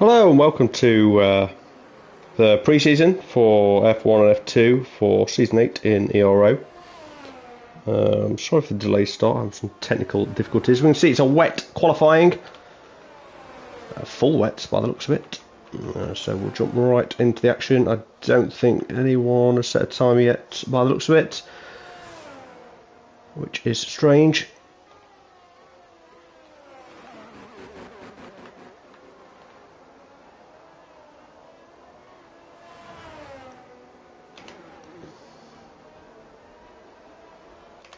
Hello and welcome to the pre-season for F1 and F2 for Season 8 in Ero. Sorry for the delayed start, I have some technical difficulties. We can see it's a wet qualifying, full wet by the looks of it. So we'll jump right into the action. I don't think anyone has set a time yet by the looks of it, which is strange.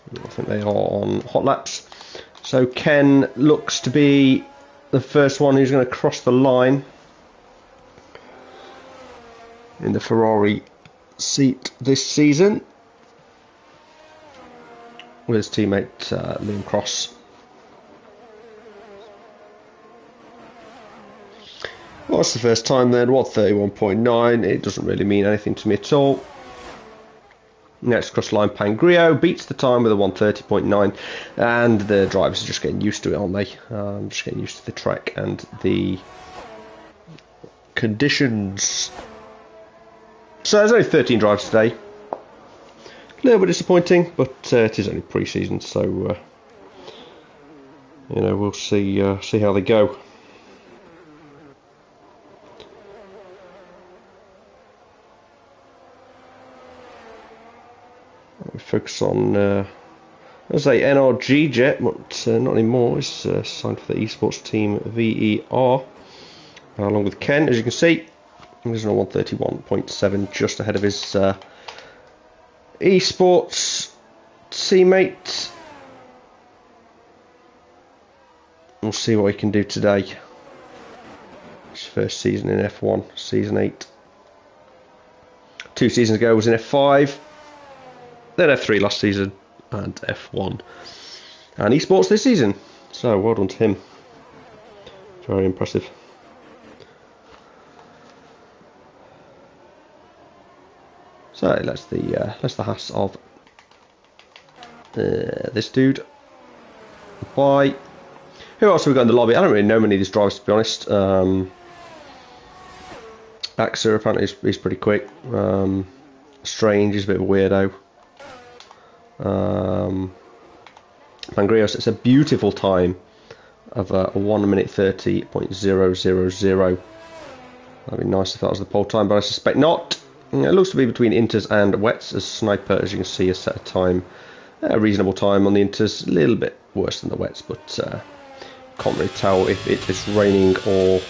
I think they are on hot laps. So Ken looks to be the first one who's going to cross the line in the Ferrari seat this season, with his teammate Liam Cross. Well, that's the first time then. 1:31.9. It doesn't really mean anything to me at all. Next cross line, Pangrio beats the time with a 1:30.9, and the drivers are just getting used to it, aren't they? Just getting used to the track and the conditions. So there's only 13 drivers today. A little bit disappointing, but it is only pre-season, so you know, we'll see how they go. We focus on, let's say, NRG Jet, but not anymore. It's signed for the esports team VER, along with Ken, as you can see. He's on 1:31.7, just ahead of his esports teammate. We'll see what he can do today. His first season in F1, Season 8. 2 seasons ago was in F5. Then F3 last season, and F1 and esports this season. So well done to him. Very impressive. So that's the Haas of this dude. Bye. Who else have we got in the lobby? I don't really know many of these drivers, to be honest. Axer apparently he's pretty quick. Strange, he's a bit of a weirdo. Pangrios, it's a beautiful time of 1:30.000. That'd be nice if that was the pole time, but I suspect not. It looks to be between inters and wets, as Sniper, as you can see, has set a time, a reasonable time on the inters, a little bit worse than the wets, but can't really tell if it is raining or,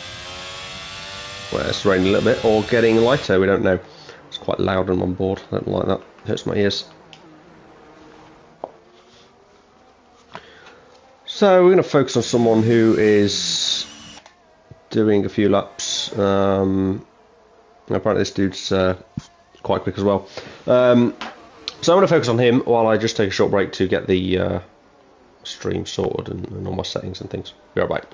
well, it's raining a little bit, or getting lighter, we don't know. It's quite loud and on board, I don't like that, it hurts my ears. So we're going to focus on someone who is doing a few laps. Apparently this dude's quite quick as well. So I'm going to focus on him while I just take a short break to get the stream sorted and all my settings and things. Be right back.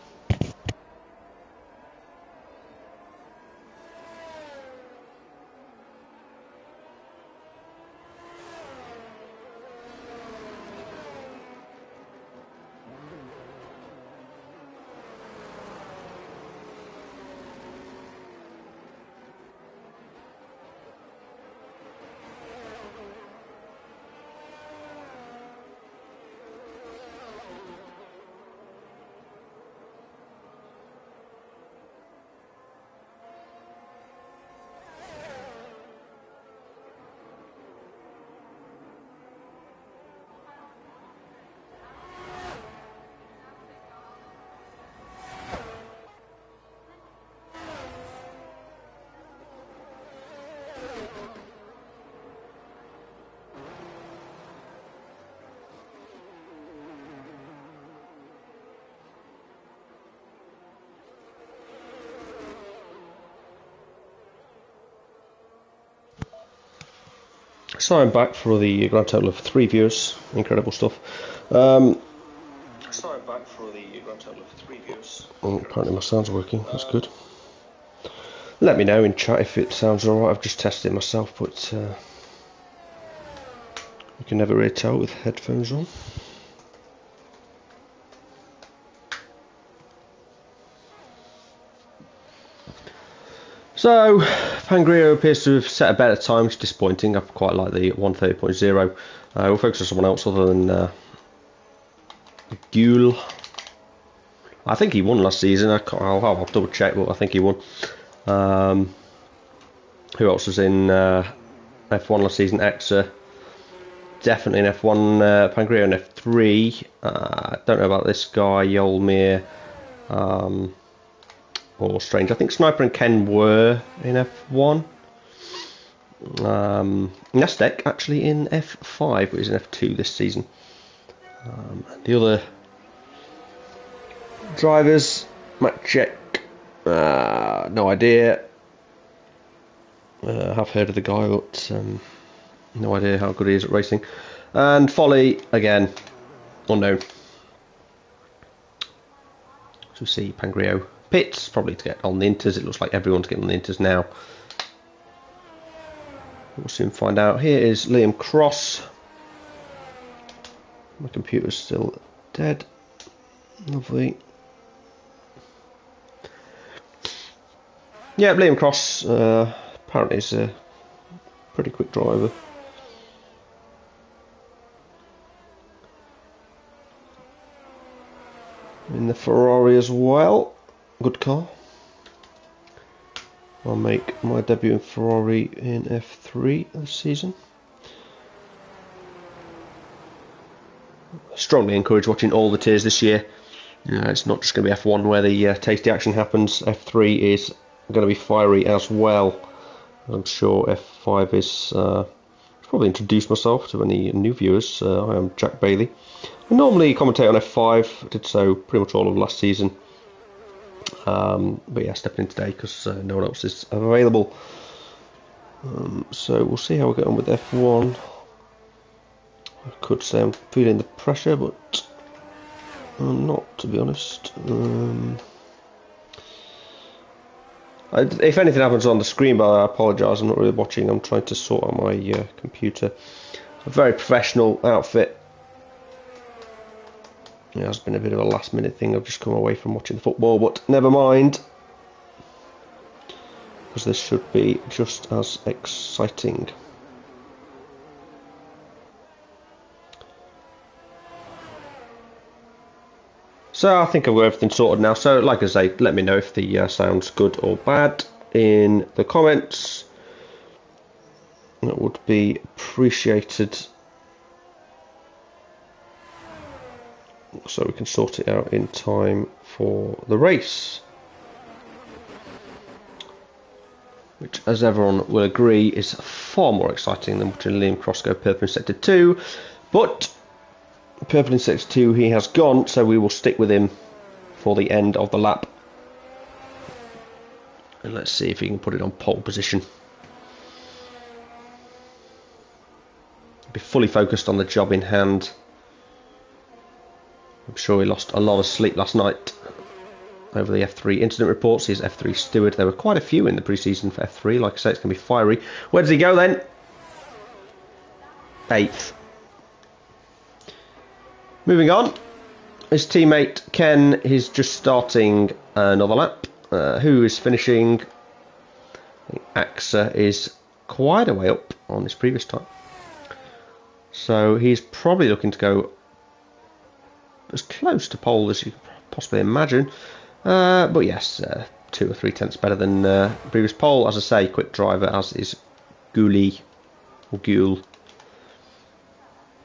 So I'm back for the grand total of 3 viewers. Incredible stuff. So I'm back for the grand total of 3 viewers. Apparently my sound's working. That's good. Let me know in chat if it sounds alright. I've just tested it myself, but you can never really tell with headphones on. So, Pangrio appears to have set a better time, which is disappointing. I quite like the 130.0. We'll focus on someone else other than Gule. I think he won last season. I'll double check, but I think he won. Who else was in F1 last season? Exa. Definitely in F1. Pangrio in F3. Don't know about this guy, Yolmir. Or Strange. I think Sniper and Ken were in F1. Nastek actually in F5, but he's in F2 this season. The other drivers, Matt Check, no idea. Have heard of the guy, but no idea how good he is at racing. And Folly, again, unknown. So we see Pangrio pits, probably to get on the Inters. It looks like everyone's getting on the Inters now. We'll soon find out. Here is Liam Cross. My computer's still dead. Lovely. Yeah, Liam Cross apparently is a pretty quick driver. In the Ferrari as well. Good car. I'll make my debut in Ferrari in F3 this season. Strongly encourage watching all the tiers this year. It's not just going to be F1 where the tasty action happens. F3 is going to be fiery as well. I'm sure F5 is... probably introduce myself to any new viewers. I am Jack Bailey. I normally commentate on F5. I did so pretty much all of last season. But yeah, stepping in today because no one else is available. So we'll see how we get on with F1. I could say I'm feeling the pressure, but I'm not, to be honest. If anything happens on the screen, but I apologise, I'm not really watching. I'm trying to sort out my computer. A very professional outfit. Yeah, it's been a bit of a last minute thing. I've just come away from watching the football, but never mind. Because this should be just as exciting. So I think I've got everything sorted now. So like I say, let me know if the sound's good or bad in the comments. That would be appreciated. So we can sort it out in time for the race. Which, as everyone will agree, is far more exciting than watching Liam Cross go purple in Sector 2. But purple in Sector 2 he has gone, so we will stick with him for the end of the lap. And let's see if he can put it on pole position. Be fully focused on the job in hand. I'm sure he lost a lot of sleep last night over the F3 incident reports. He's F3 steward. There were quite a few in the pre-season for F3. Like I say, it's going to be fiery. Where does he go then? 8th. Moving on. His teammate Ken is just starting another lap. Who is finishing? I think AXA is quite a way up on his previous time. So he's probably looking to go as close to pole as you could possibly imagine. But yes, 2 or 3 tenths better than previous pole. As I say, quick driver, as is Gule, or Gule.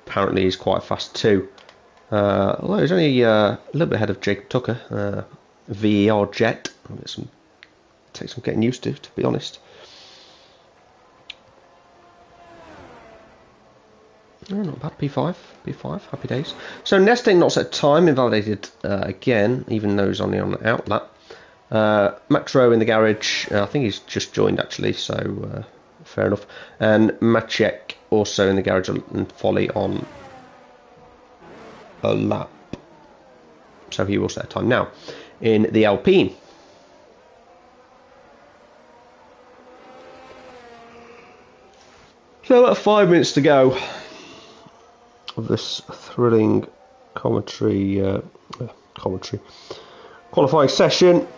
Apparently he's quite fast too. Although he's only a little bit ahead of Jacob Tucker, VER Jet. Take some getting used to be honest. No, not bad. P5, happy days. So nesting not set time, invalidated again, even though he's only on an out lap. Maxro in the garage, I think he's just joined actually, so fair enough. And Maciek also in the garage and Folly on a lap. So he will set a time now. In the Alpine. So about 5 minutes to go of this thrilling qualifying session.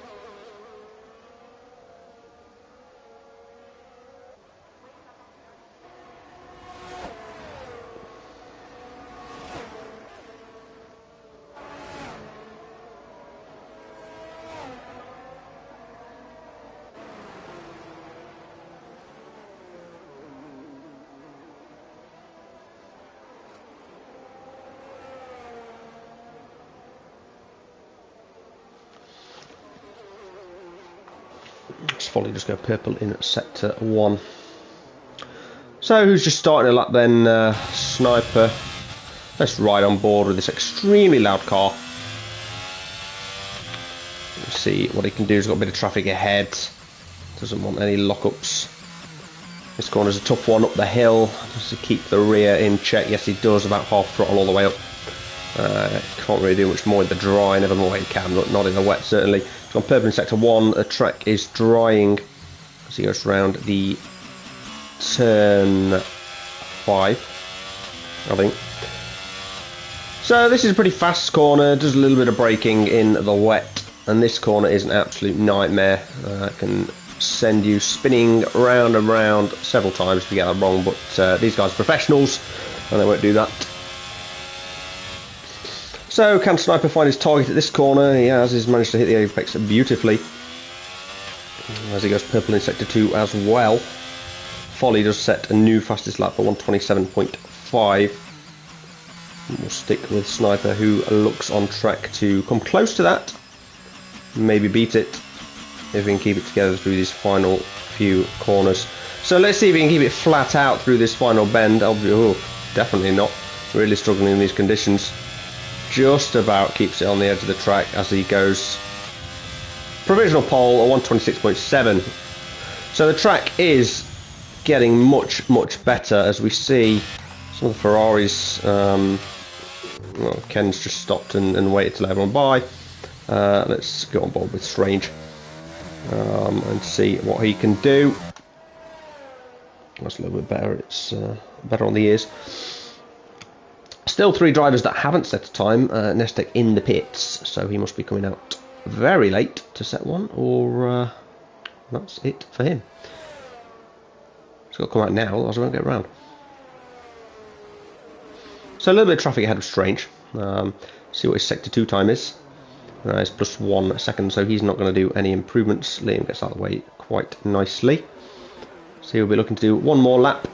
Folly just go purple in sector 1. So who's just starting a lap then? Sniper. Let's ride on board with this extremely loud car. Let's see what he can do. He's got a bit of traffic ahead. Doesn't want any lockups. This corner's a tough one up the hill. Just to keep the rear in check. Yes, he does, about half throttle all the way up. Can't really do much more in the dry. Never more he can, but not in the wet certainly. He's gone purple in sector 1. The track is drying as he goes round the turn 5, I think. So this is a pretty fast corner. Does a little bit of braking in the wet, and this corner is an absolute nightmare. Can send you spinning round and round several times if you get that wrong, but these guys are professionals and they won't do that. So can Sniper find his target at this corner? He has. He's managed to hit the apex beautifully as he goes purple in sector 2 as well. Folly does set a new fastest lap for 127.5. We'll stick with Sniper, who looks on track to come close to that, maybe beat it if we can keep it together through these final few corners. So let's see if we can keep it flat out through this final bend. Oh, definitely not. Really struggling in these conditions. Just about keeps it on the edge of the track as he goes provisional pole at 126.7. So the track is getting much better as we see some of the Ferraris. Well, Ken's just stopped and waited till everyone by. Let's go on board with Strange and see what he can do. That's a little bit better. It's better on the ears. Still 3 drivers that haven't set a time. Nestek in the pits, so he must be coming out very late to set one, or that's it for him. He's got to come out now, otherwise I won't get around. So a little bit of traffic ahead of Strange. See what his sector 2 time is. It's plus 1 second, so he's not going to do any improvements. Liam gets out of the way quite nicely. So he'll be looking to do 1 more lap.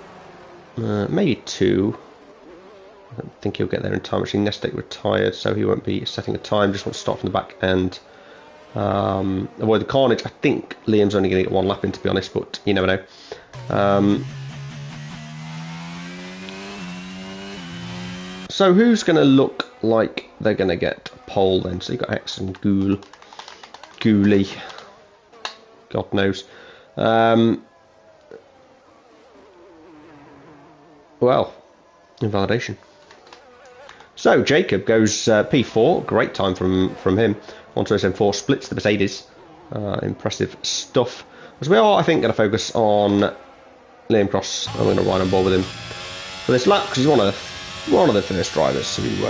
Maybe 2. I don't think he'll get there in time. Actually, Nestek retired, so he won't be setting a time. Just wants to start from the back and avoid the carnage. I think Liam's only going to get 1 lap in, to be honest, but you never know. So who's going to look like they're going to get pole then? So you've got X and Ghoulie. God knows. Well, invalidation. So Jacob goes P4. Great time from him. 127.4 splits the Mercedes. Impressive stuff. As we are, I think, going to focus on Liam Cross. I'm going to ride on board with him for this lap because he's one of the first drivers who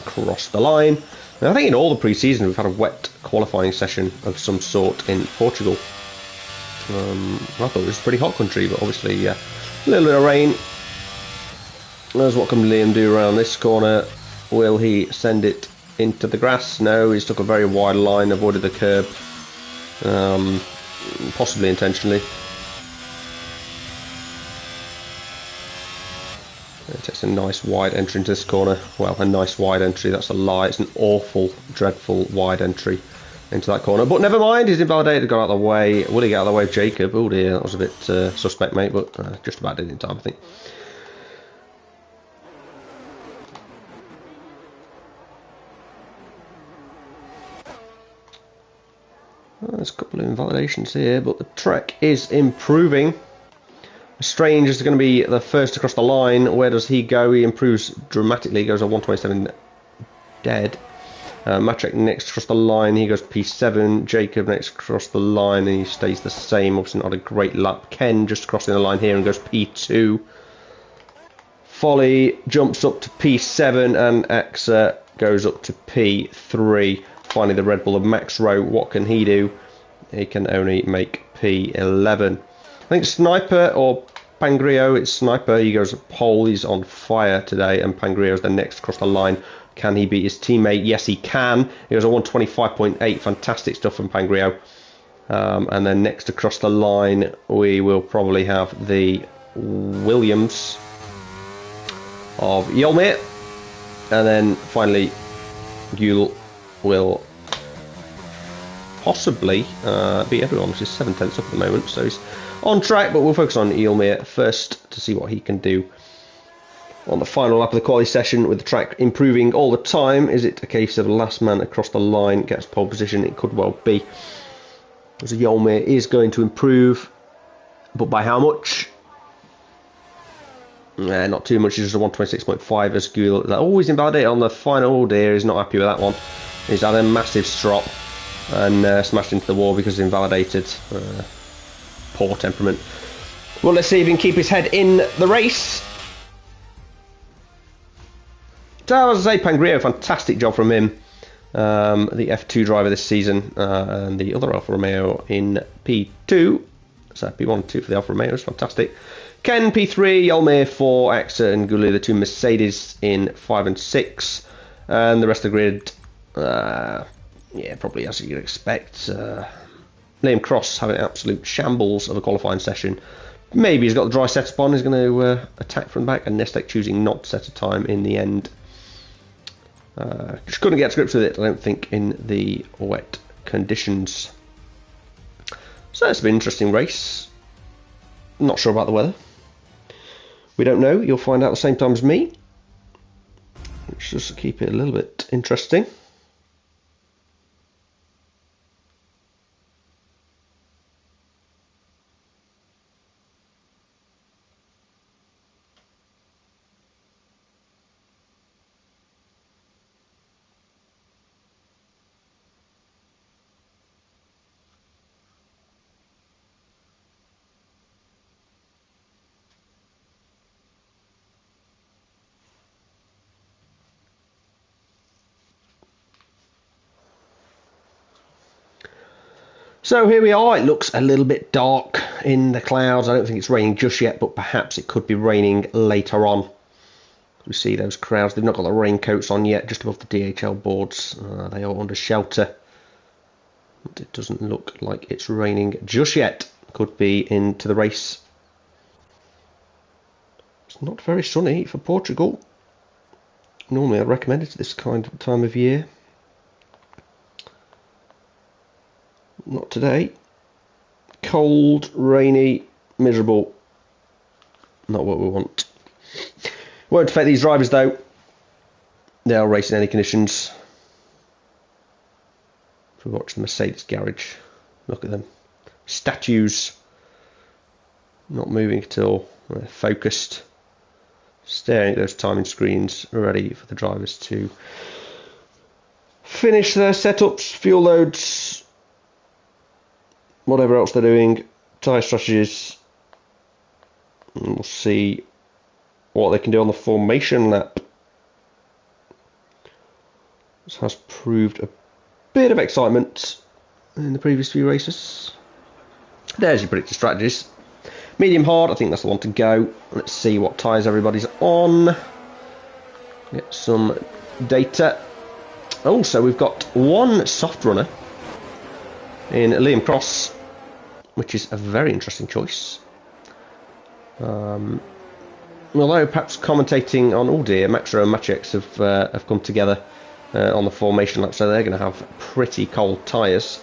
crossed the line. And I think in all the pre-season we've had a wet qualifying session of some sort in Portugal. I thought it was a pretty hot country, but obviously a little bit of rain. There's what can Liam do around this corner. Will he send it into the grass? No, he's took a very wide line, avoided the curb, possibly intentionally. It takes a nice wide entry into this corner. Well, a nice wide entry, that's a lie. It's an awful, dreadful wide entry into that corner. But never mind, he's invalidated, got out of the way. Will he get out of the way of Jacob? Oh dear, that was a bit suspect, mate, but just about did in time, I think. There's a couple of invalidations here, but the track is improving. Strange is going to be the first across the line. Where does he go? He improves dramatically. He goes on 127 dead. Matrek next across the line. He goes P7. Jacob next across the line, and he stays the same. Obviously not a great lap. Ken just crossing the line here and goes P2. Folly jumps up to P7, and Axa goes up to P3. Finally, the Red Bull of Max Rowe. What can he do? He can only make P11. I think Sniper or Pangrio. It's Sniper. He goes pole. He's on fire today, and Pangrio is the next across the line. Can he beat his teammate? Yes, he can. He goes a 125.8. Fantastic stuff from Pangrio. And then next across the line, we will probably have the Williams of Yolmir, and then finally Gule will possibly beat everyone, which is 7 tenths up at the moment. So he's on track, but we'll focus on Eelmere first to see what he can do on the final lap of the quality session, with the track improving all the time. Is it a case of last man across the line gets pole position? It could well be. So Eelmere is going to improve, but by how much? Not too much. It's just a 126.5 as Gul. That always invalidated on the final. Oh dear, he's not happy with that one. He's had a massive strop and smashed into the wall because he's invalidated. Poor temperament. Well, let's see if he can keep his head in the race. So, as I say, Pangrio, fantastic job from him. The F2 driver this season, and the other Alfa Romeo in P2. So P1 and 2 for the Alfa Romeo is fantastic. Ken P3, Eelmere 4, AXA and Gulu, the two Mercedes in 5 and 6. And the rest of the grid, yeah, probably as you'd expect. Liam Cross having an absolute shambles of a qualifying session. Maybe he's got the dry setup on, he's going to attack from the back, and Nestek choosing not to set a time in the end. Just couldn't get to grips with it, I don't think, in the wet conditions. So it's been an interesting race. Not sure about the weather. We don't know. You'll find out at the same time as me. Let's just keep it a little bit interesting. So here we are. It looks a little bit dark in the clouds. I don't think it's raining just yet, but perhaps it could be raining later on. We see those crowds. They've not got the raincoats on yet, just above the DHL boards. They are under shelter. But it doesn't look like it's raining just yet. Could be into the race. It's not very sunny for Portugal. Normally I'd recommend it at this kind of time of year. Not today. Cold, rainy, miserable. Not what we want. Won't affect these drivers though. They'll race in any conditions. If we watch the Mercedes garage, look at them. Statues. Not moving at all. They're focused. Staring at those timing screens, ready for the drivers to finish their setups, fuel loads, whatever else they're doing, tyre strategies, and we'll see what they can do on the formation lap. This has proved a bit of excitement in the previous few races. There's your predicted strategies. Medium hard, I think that's the one to go. Let's see what tyres everybody's on. Get some data. Also, we've got one soft runner in Liam Cross, which is a very interesting choice. Although perhaps commentating on, oh dear, Maxro and Matchex have come together on the formation lap, so they're going to have pretty cold tyres.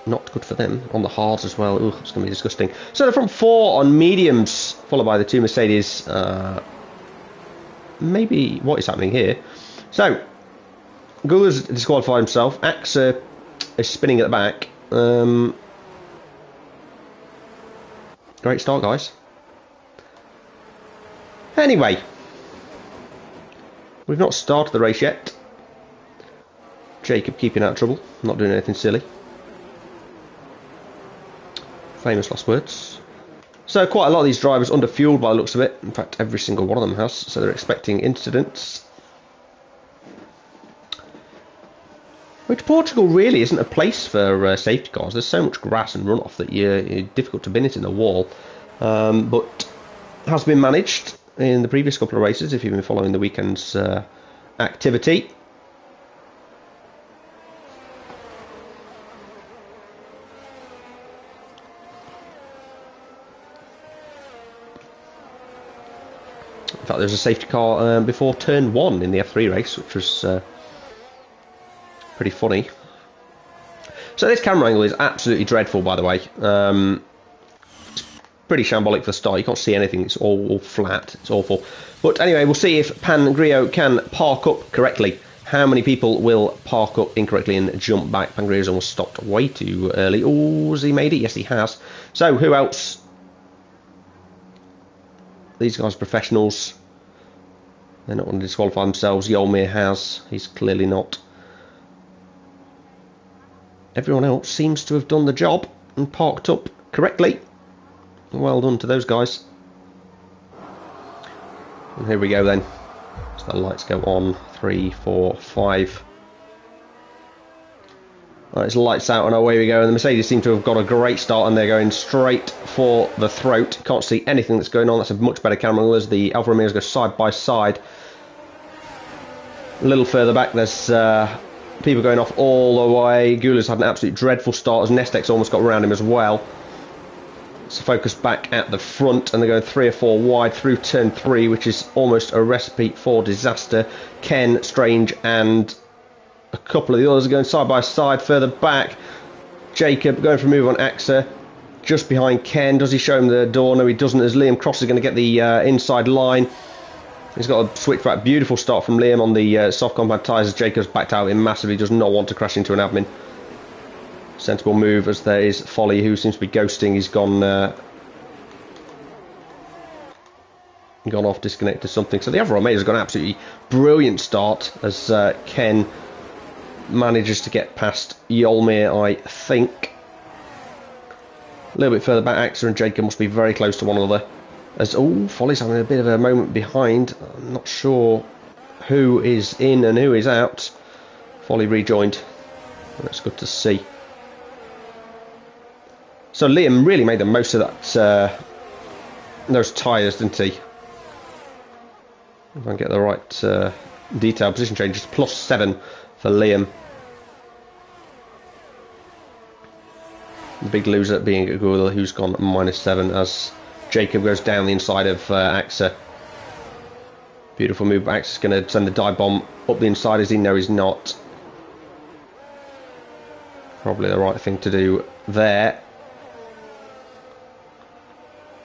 Not good for them on the hards as well. Ooh, it's going to be disgusting. So the front four on mediums, followed by the two Mercedes. Maybe what is happening here? So Gula's disqualified himself. AXA is spinning at the back. Great start, guys. Anyway, we've not started the race yet. Jacob keeping out of trouble, not doing anything silly. Famous last words. So quite a lot of these drivers underfueled by the looks of it. In fact, every single one of them has. So they're expecting incidents. Which Portugal really isn't a place for safety cars. There's so much grass and runoff that you're difficult to bin it in the wall. But has been managed in the previous couple of races, if you've been following the weekend's activity. In fact, there was a safety car before turn 1 in the F3 race, which was Pretty funny. So this camera angle is absolutely dreadful, by the way. It's pretty shambolic for the start. You can't see anything. It's all flat. It's awful. But anyway, we'll see if Pangrio can park up correctly. How many people will park up incorrectly and jump back? Pangrio's almost stopped way too early. Oh, has he made it? Yes, he has. So, who else? These guys are professionals. They're not going to disqualify themselves. Yolmir has. He's clearly not. Everyone else seems to have done the job and parked up correctly. Well done to those guys. And here we go then. So the lights go on. 3, 4, 5. Right, it's lights out and away we go. And the Mercedes seem to have got a great start and they're going straight for the throat. Can't see anything that's going on. That's a much better camera angle as the Alfa Romeos go side by side. A little further back there's people going off all the way. Gula's had an absolute dreadful start as Nestex almost got around him as well. So focus back at the front and they're going 3 or 4 wide through turn 3, which is almost a recipe for disaster. Ken, Strange and a couple of the others are going side by side further back. Jacob going for a move on Axa just behind Ken. Does he show him the door? No, he doesn't, as Liam Cross is going to get the inside line. He's got a switch back. Beautiful start from Liam on the soft compact tyres as Jacob's backed out in massively. Does not want to crash into an admin. Sensible move as there is Folly who seems to be ghosting. He's gone off, disconnected to something. So the Alfa Romeo has got an absolutely brilliant start as Ken manages to get past Yolmir, I think. A little bit further back, Axa and Jacob must be very close to one another. As Folly's having a bit of a moment behind. I'm not sure who is in and who is out. Folly rejoined. That's good to see. So Liam really made the most of that those tyres, didn't he? If I can get the right detail position changes. +7 for Liam. The big loser being Gula, who's gone -7 as Jacob goes down the inside of Axa. Beautiful move. Axa's going to send the dive bomb up the inside. As he knows he's not. Probably the right thing to do there.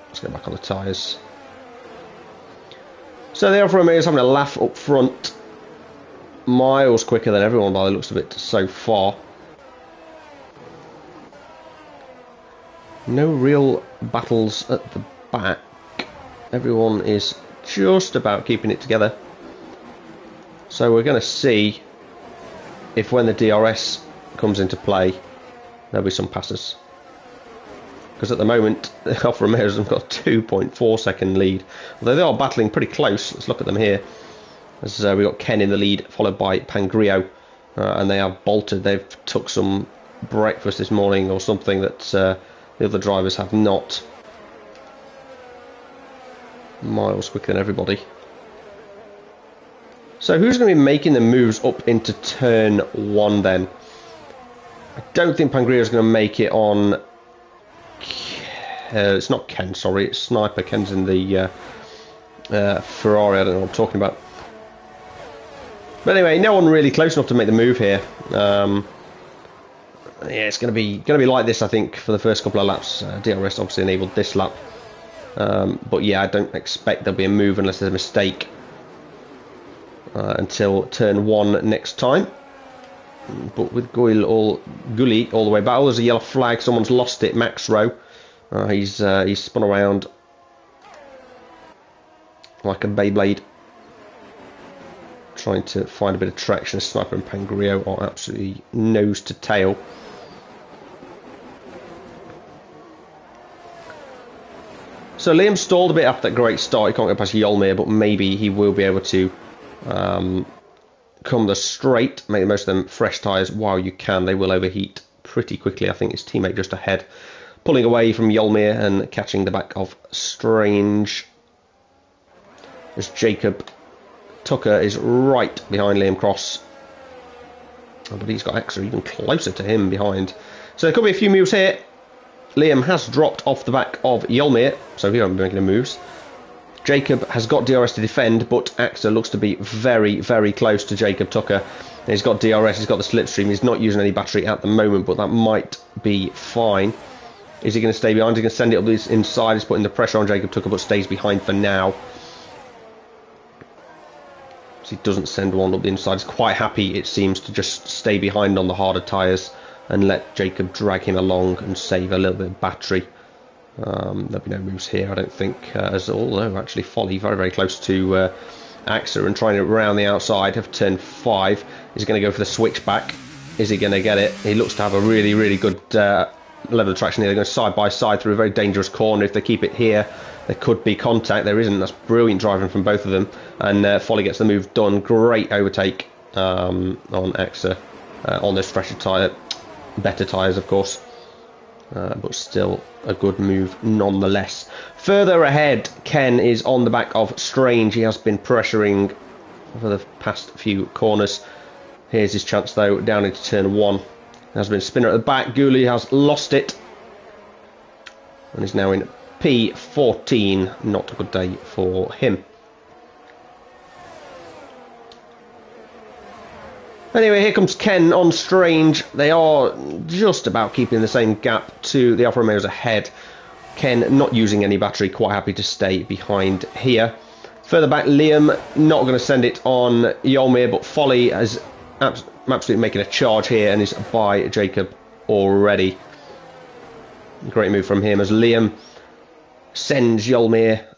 Let's get back on the tyres. So the Alfa Romeo is having a laugh up front. Miles quicker than everyone by the looks of it so far. No real battles at the back. Everyone is just about keeping it together. So we're going to see if when the DRS comes into play, there'll be some passes. Because at the moment, the Alfa Romeos have got a 2.4 second lead. Although they are battling pretty close. Let's look at them here. As we've got Ken in the lead, followed by Pangrio. And they have bolted. They've took some breakfast this morning or something that the other drivers have not. Miles quicker than everybody. So who's going to be making the moves up into turn 1 then? I don't think Pangrio is going to make it on... it's not Ken, sorry, it's Sniper. Ken's in the Ferrari, I don't know what I'm talking about. But anyway, no one really close enough to make the move here. Yeah, it's going to be like this, I think, for the first couple of laps. DRS obviously enabled this lap. But yeah, I don't expect there'll be a move unless there's a mistake until turn 1 next time. But with Gully all the way back, there's a yellow flag. Someone's lost it. Max Rowe. He's spun around like a Beyblade, trying to find a bit of traction. Sniper and Pangrio are absolutely nose to tail. So Liam stalled a bit after that great start. He can't get past Yolmir, but maybe he will be able to come the straight, make the most of them fresh tyres while you can. They will overheat pretty quickly. I think his teammate just ahead, pulling away from Yolmir and catching the back of Strange. As Jacob Tucker is right behind Liam Cross. Oh, but he's got Axa even closer to him behind. So there could be a few moves here. Liam has dropped off the back of Yolmir, so he won't be making the moves. Jacob has got DRS to defend, but AXA looks to be very, very close to Jacob Tucker. He's got DRS, he's got the slipstream, he's not using any battery at the moment, but that might be fine. Is he going to stay behind? He's going to send it up this inside, he's putting the pressure on Jacob Tucker, but stays behind for now. So he doesn't send one up the inside. He's quite happy, it seems, to just stay behind on the harder tyres and let Jacob drag him along and save a little bit of battery. There'll be no moves here, I don't think, although actually Folly very, very close to AXA and trying to round the outside of turn 5. He's going to go for the switchback. Is he going to get it? He looks to have a really, really good level of traction here. They're going side by side through a very dangerous corner. If they keep it here, there could be contact. There isn't. That's brilliant driving from both of them. And Folly gets the move done. Great overtake on AXA on this fresher tyre. Better tyres, of course. But still a good move nonetheless. Further ahead, Ken is on the back of Strange. He has been pressuring for the past few corners. Here's his chance though, down into turn 1. There has been a spinner at the back. Gooley has lost it. And is now in P14. Not a good day for him. Anyway, here comes Ken on Strange. They are just about keeping the same gap to the Alfa Romeos ahead. Ken not using any battery, quite happy to stay behind here. Further back, Liam not going to send it on Yolmir, but Folly is absolutely making a charge here and is by Jacob already. Great move from him as Liam sends Yolmir